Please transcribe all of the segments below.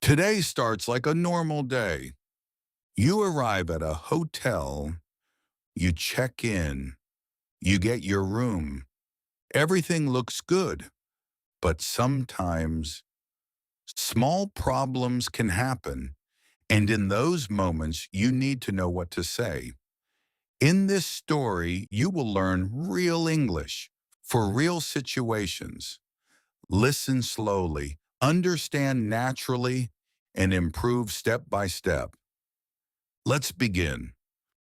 Today starts like a normal day. You arrive at a hotel, you check in, you get your room. Everything looks good, but sometimes small problems can happen, and in those moments, you need to know what to say. In this story, you will learn real English for real situations. Listen slowly, understand naturally, and improve step by step. Let's begin.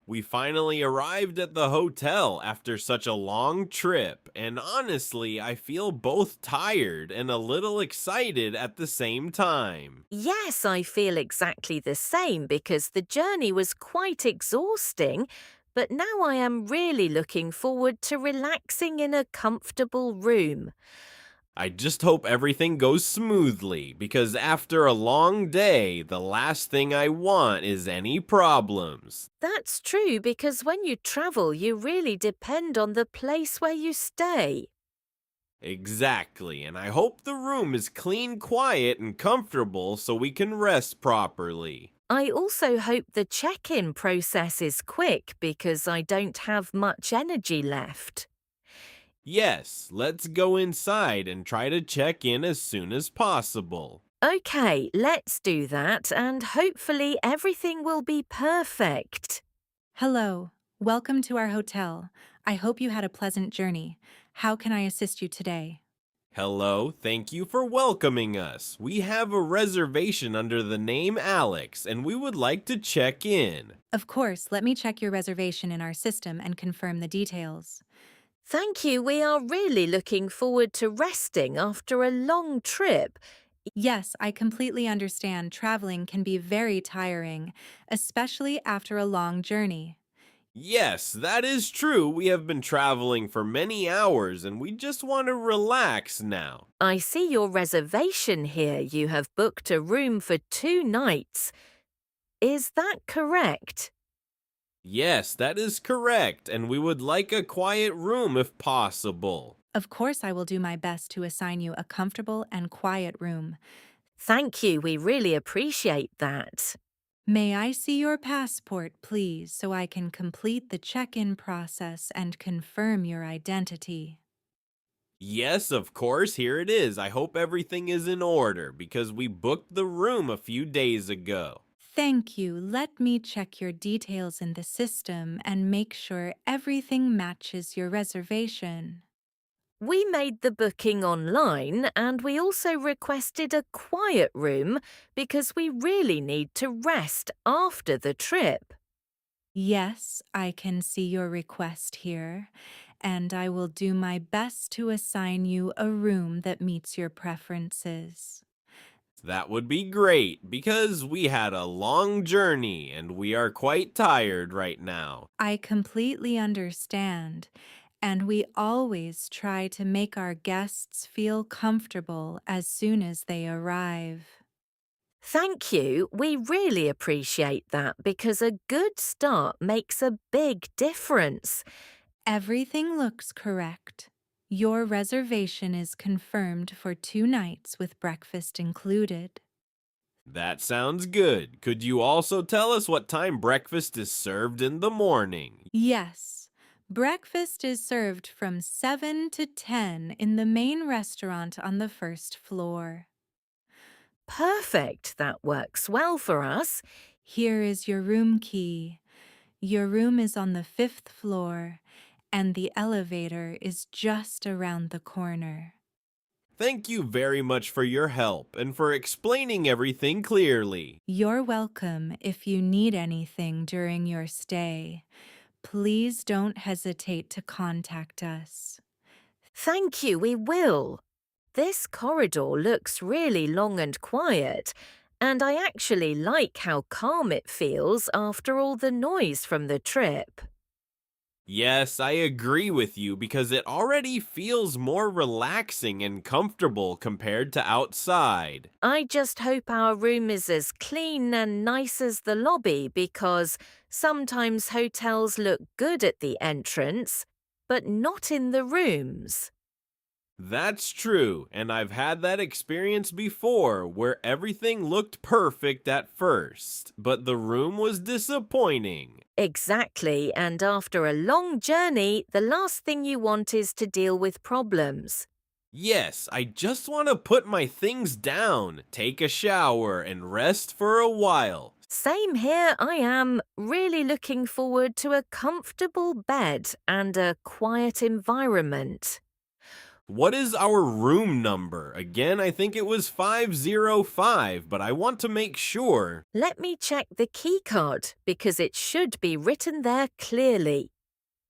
We finally arrived at the hotel after such a long trip, and honestly, I feel both tired and a little excited at the same time. Yes, I feel exactly the same because the journey was quite exhausting, but now I am really looking forward to relaxing in a comfortable room. I just hope everything goes smoothly, because after a long day, the last thing I want is any problems. That's true because when you travel, you really depend on the place where you stay. Exactly, and I hope the room is clean, quiet, and comfortable so we can rest properly. I also hope the check in process is quick because I don't have much energy left. Yes, let's go inside and try to check in as soon as possible. Okay, let's do that, and hopefully everything will be perfect. Hello, welcome to our hotel. I hope you had a pleasant journey. How can I assist you today? Hello, thank you for welcoming us. We have a reservation under the name Alex, and we would like to check in. Of course, let me check your reservation in our system and confirm the details. Thank you. We are really looking forward to resting after a long trip. Yes, I completely understand traveling can be very tiring, especially after a long journey. Yes, that is true. We have been traveling for many hours and we just want to relax now. I see your reservation here. You have booked a room for 2 nights. Is that correct? Yes, that is correct, and we would like a quiet room if possible. Of course, I will do my best to assign you a comfortable and quiet room. Thank you. We really appreciate that. May I see your passport, please, so I can complete the check in process and confirm your identity? Yes, of course, here it is. I hope everything is in order because we booked the room a few days ago. Thank you. Let me check your details in the system and make sure everything matches your reservation. We made the booking online and we also requested a quiet room because we really need to rest after the trip. Yes, I can see your request here, and I will do my best to assign you a room that meets your preferences. That would be great because we had a long journey and we are quite tired right now. I completely understand, and we always try to make our guests feel comfortable as soon as they arrive. Thank you. We really appreciate that because a good start makes a big difference. Everything looks correct. Your reservation is confirmed for 2 nights with breakfast included. That sounds good. Could you also tell us what time breakfast is served in the morning? Yes, breakfast is served from 7 to 10 in the main restaurant on the first floor. Perfect. That works well for us. Here is your room key. Your room is on the fifth floor, and the elevator is just around the corner. Thank you very much for your help and for explaining everything clearly. You're welcome if you need anything during your stay. Please don't hesitate to contact us. Thank you. We will. This corridor looks really long and quiet, and I actually like how calm it feels after all the noise from the trip. Yes, I agree with you because it already feels more relaxing and comfortable compared to outside. I just hope our room is as clean and nice as the lobby because sometimes hotels look good at the entrance, but not in the rooms. That's true, and I've had that experience before where everything looked perfect at first, but the room was disappointing. Exactly, and after a long journey, the last thing you want is to deal with problems. Yes, I just want to put my things down, take a shower, and rest for a while. Same here, I am really looking forward to a comfortable bed and a quiet environment. What is our room number? Again, I think it was 505, but I want to make sure. Let me check the key card because it should be written there clearly.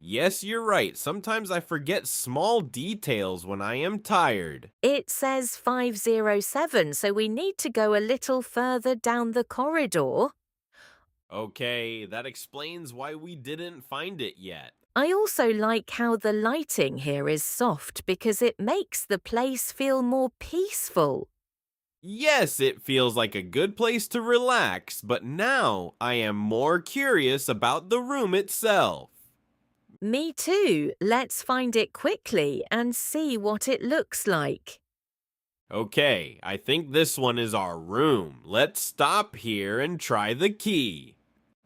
Yes, you're right. Sometimes I forget small details when I am tired. It says 507, so we need to go a little further down the corridor. Okay, that explains why we didn't find it yet. I also like how the lighting here is soft because it makes the place feel more peaceful. Yes, it feels like a good place to relax, but now I am more curious about the room itself. Me too. Let's find it quickly and see what it looks like. Okay, I think this one is our room. Let's stop here and try the key.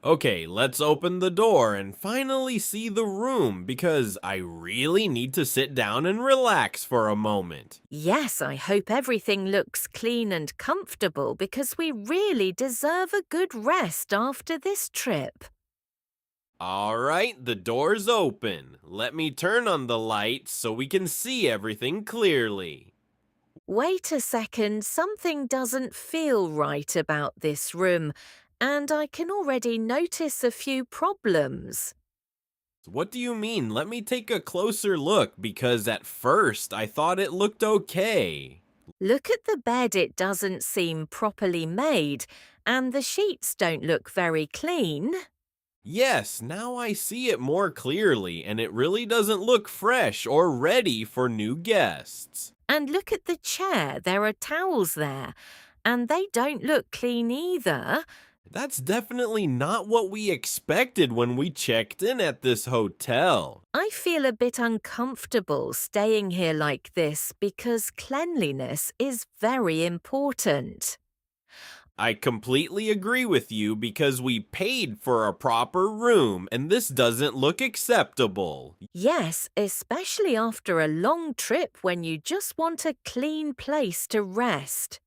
Okay, let's open the door and finally see the room because I really need to sit down and relax for a moment. Yes, I hope everything looks clean and comfortable because we really deserve a good rest after this trip. All right, the door's open. Let me turn on the lights so we can see everything clearly. Wait a second, something doesn't feel right about this room, and I can already notice a few problems. What do you mean? Let me take a closer look because at first I thought it looked okay. Look at the bed, it doesn't seem properly made, and the sheets don't look very clean. Yes, now I see it more clearly and it really doesn't look fresh or ready for new guests. And look at the chair, there are towels there, and they don't look clean either. That's definitely not what we expected when we checked in at this hotel. I feel a bit uncomfortable staying here like this because cleanliness is very important. I completely agree with you because we paid for a proper room and this doesn't look acceptable. Yes, especially after a long trip when you just want a clean place to rest.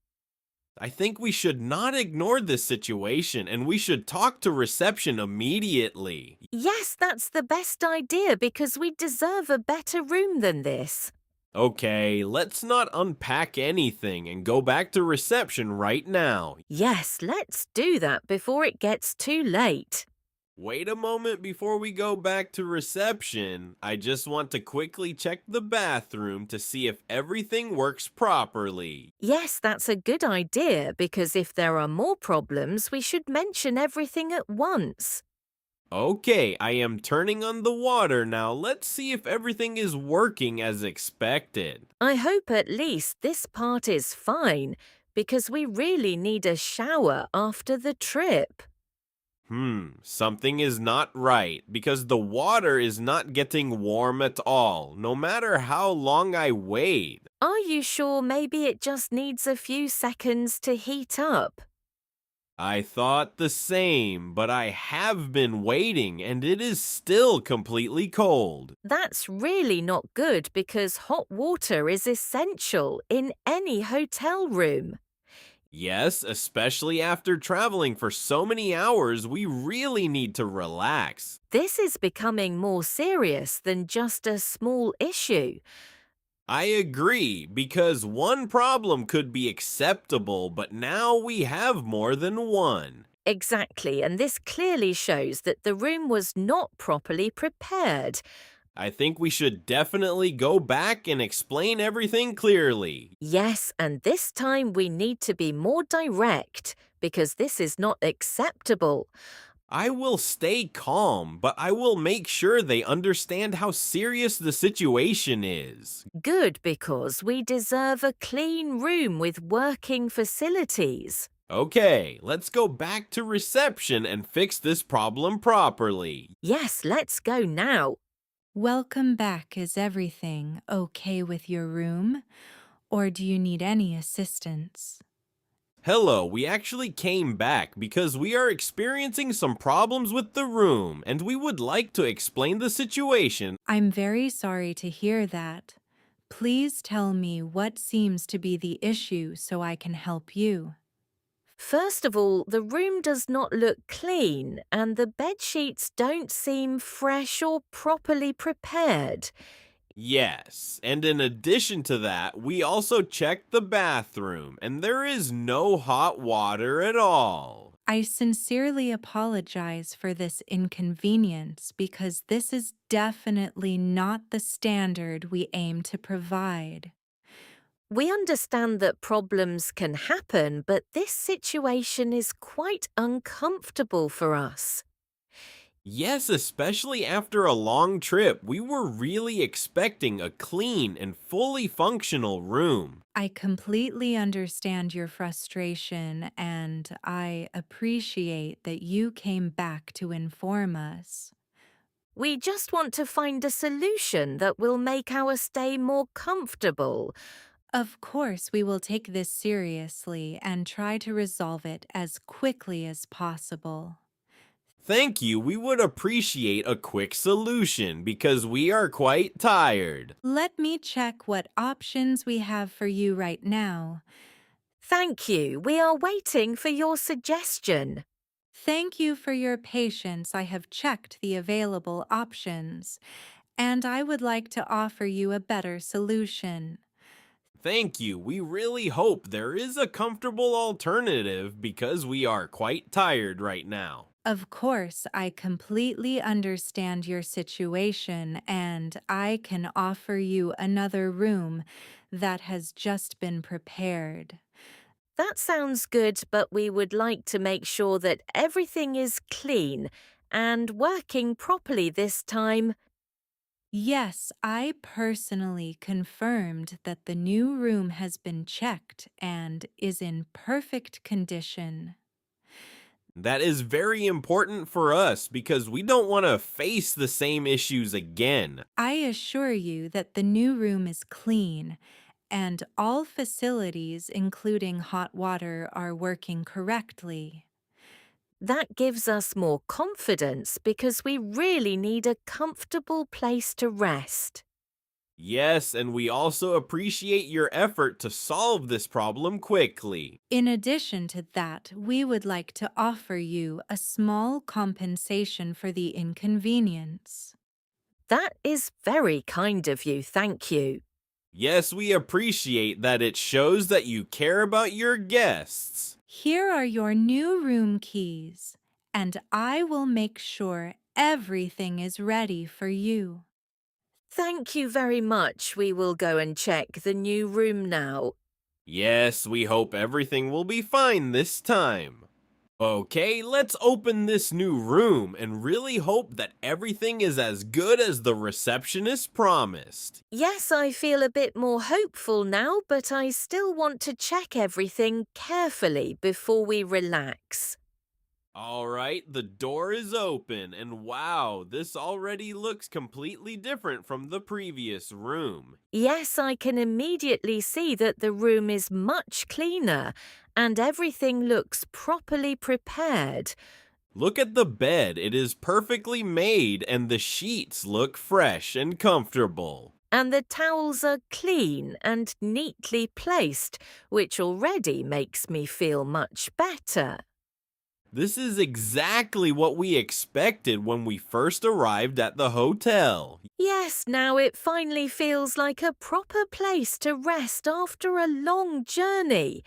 I think we should not ignore this situation and we should talk to reception immediately. Yes, that's the best idea because we deserve a better room than this. Okay, let's not unpack anything and go back to reception right now. Yes, let's do that before it gets too late. Wait a moment before we go back to reception. I just want to quickly check the bathroom to see if everything works properly. Yes, that's a good idea because if there are more problems, we should mention everything at once. Okay, I am turning on the water now. Let's see if everything is working as expected. I hope at least this part is fine because we really need a shower after the trip. Something is not right because the water is not getting warm at all, no matter how long I wait. Are you sure maybe it just needs a few seconds to heat up? I thought the same, but I have been waiting and it is still completely cold. That's really not good because hot water is essential in any hotel room. Yes, especially after traveling for so many hours, we really need to relax. This is becoming more serious than just a small issue. I agree, because one problem could be acceptable, but now we have more than one. Exactly, and this clearly shows that the room was not properly prepared. I think we should definitely go back and explain everything clearly. Yes, and this time we need to be more direct because this is not acceptable. I will stay calm, but I will make sure they understand how serious the situation is. Good, because we deserve a clean room with working facilities. Okay, let's go back to reception and fix this problem properly. Yes, let's go now. Welcome back. Is everything okay with your room? Or do you need any assistance? Hello, we actually came back because we are experiencing some problems with the room and we would like to explain the situation. I'm very sorry to hear that. Please tell me what seems to be the issue so I can help you. First of all, the room does not look clean and the bed sheets don't seem fresh or properly prepared. Yes, and in addition to that, we also checked the bathroom and there is no hot water at all. I sincerely apologize for this inconvenience because this is definitely not the standard we aim to provide. We understand that problems can happen, but this situation is quite uncomfortable for us. Yes, especially after a long trip, we were really expecting a clean and fully functional room. I completely understand your frustration and I appreciate that you came back to inform us. We just want to find a solution that will make our stay more comfortable. Of course, we will take this seriously and try to resolve it as quickly as possible. Thank you, we would appreciate a quick solution because we are quite tired. Let me check what options we have for you right now. Thank you. We are waiting for your suggestion. Thank you for your patience. I have checked the available options, and I would like to offer you a better solution. Thank you, we really hope there is a comfortable alternative because we are quite tired right now. Of course, I completely understand your situation, and I can offer you another room that has just been prepared. That sounds good, but we would like to make sure that everything is clean and working properly this time. Yes, I personally confirmed that the new room has been checked and is in perfect condition. That is very important for us because we don't want to face the same issues again. I assure you that the new room is clean and all facilities, including hot water, are working correctly. That gives us more confidence because we really need a comfortable place to rest. Yes, and we also appreciate your effort to solve this problem quickly. In addition to that, we would like to offer you a small compensation for the inconvenience. That is very kind of you, thank you. Yes, we appreciate that it shows that you care about your guests. Here are your new room keys, and I will make sure everything is ready for you. Thank you very much. We will go and check the new room now. Yes, we hope everything will be fine this time. Okay, let's open this new room and really hope that everything is as good as the receptionist promised. Yes, I feel a bit more hopeful now, but I still want to check everything carefully before we relax. Alright, the door is open, and wow, this already looks completely different from the previous room. Yes, I can immediately see that the room is much cleaner and everything looks properly prepared. Look at the bed, it is perfectly made, and the sheets look fresh and comfortable. And the towels are clean and neatly placed, which already makes me feel much better. This is exactly what we expected when we first arrived at the hotel. Yes, now it finally feels like a proper place to rest after a long journey.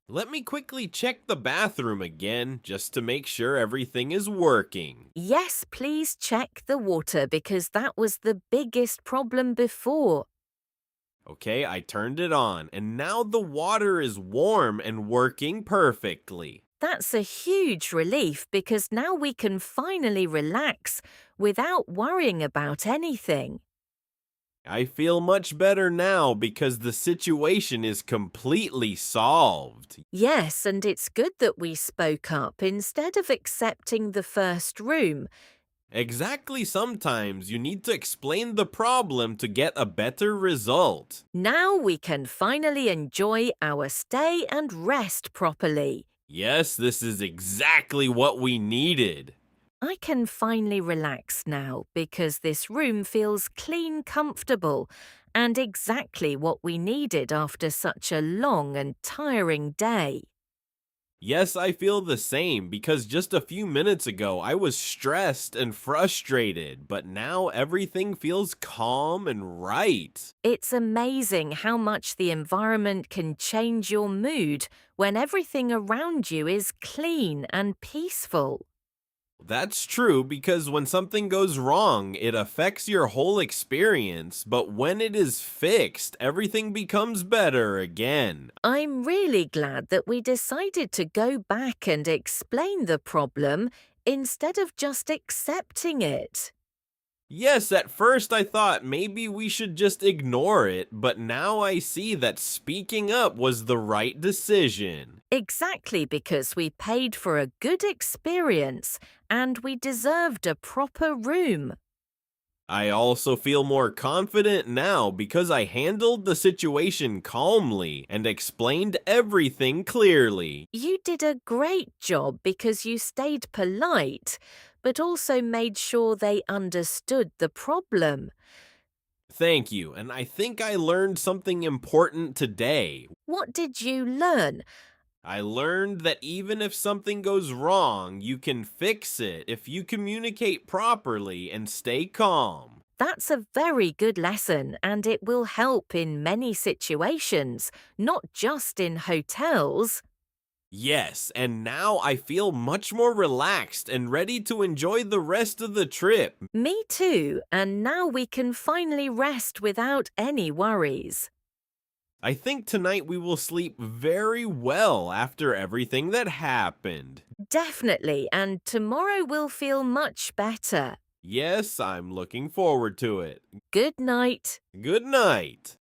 Let me quickly check the bathroom again, just to make sure everything is working. Yes, please check the water because that was the biggest problem before. Okay, I turned it on, and now the water is warm and working perfectly. That's a huge relief because now we can finally relax without worrying about anything. I feel much better now because the situation is completely solved. Yes, and it's good that we spoke up instead of accepting the first room. Exactly, sometimes you need to explain the problem to get a better result. Now we can finally enjoy our stay and rest properly. Yes, this is exactly what we needed. I can finally relax now because this room feels clean, comfortable, and exactly what we needed after such a long and tiring day. Yes, I feel the same because just a few minutes ago I was stressed and frustrated, but now everything feels calm and right. It's amazing how much the environment can change your mood when everything around you is clean and peaceful. That's true because when something goes wrong, it affects your whole experience, but when it is fixed, everything becomes better again. I'm really glad that we decided to go back and explain the problem instead of just accepting it. Yes, at first I thought maybe we should just ignore it, but now I see that speaking up was the right decision. Exactly because we paid for a good experience and we deserved a proper room. I also feel more confident now because I handled the situation calmly and explained everything clearly. You did a great job because you stayed polite, but also made sure they understood the problem. Thank you, and I think I learned something important today. What did you learn? I learned that even if something goes wrong, you can fix it if you communicate properly and stay calm. That's a very good lesson and it will help in many situations, not just in hotels. Yes, and now I feel much more relaxed and ready to enjoy the rest of the trip. Me too, and now we can finally rest without any worries. I think tonight we will sleep very well after everything that happened. Definitely, and tomorrow will feel much better. Yes, I'm looking forward to it. Good night. Good night.